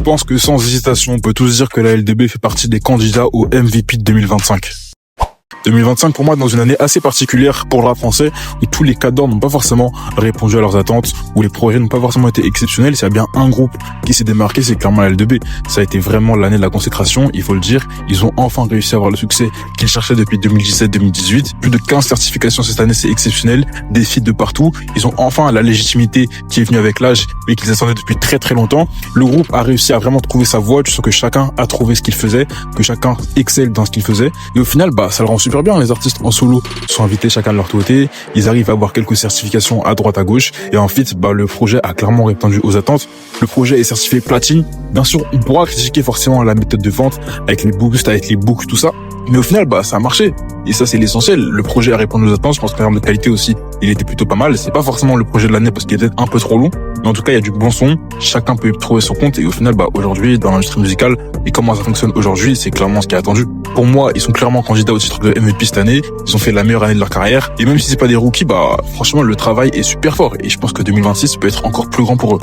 pense que sans hésitation, on peut tous dire que la LDB fait partie des candidats au MVP de 2025. 2025 pour moi dans une année assez particulière pour le rap français où tous les cadres n'ont pas forcément répondu à leurs attentes, où les projets n'ont pas forcément été exceptionnels. S'il y a bien un groupe qui s'est démarqué, c'est clairement la LDB. Ça a été vraiment l'année de la consécration, il faut le dire. Ils ont enfin réussi à avoir le succès qu'ils cherchaient depuis 2017-2018. Plus de 15 certifications cette année, c'est exceptionnel. Des feats de partout. Ils ont enfin la légitimité qui est venue avec l'âge mais qu'ils attendaient depuis très très longtemps. Le groupe a réussi à vraiment trouver sa voie. Tu sens que chacun a trouvé ce qu'il faisait, que chacun excelle dans ce qu'il faisait. Et au final, ça le rend super bien. Les artistes en solo sont invités chacun de leur côté. Ils arrivent à avoir quelques certifications à droite à gauche. Et ensuite, le projet a clairement répondu aux attentes. Le projet est certifié platine. Bien sûr, on pourra critiquer forcément la méthode de vente avec les boosts, avec les books, tout ça. Mais au final, ça a marché. Et ça, c'est l'essentiel. Le projet a répondu aux attentes. Je pense qu'en termes de qualité aussi, il était plutôt pas mal. C'est pas forcément le projet de l'année parce qu'il est peut-être un peu trop long. Mais en tout cas, il y a du bon son. Chacun peut trouver son compte. Et au final, aujourd'hui, dans l'industrie musicale, et comment ça fonctionne aujourd'hui, c'est clairement ce qui est attendu. Pour moi, ils sont clairement candidats au titre de MVP cette année. Ils ont fait la meilleure année de leur carrière. Et même si c'est pas des rookies, franchement, le travail est super fort. Et je pense que 2026 peut être encore plus grand pour eux.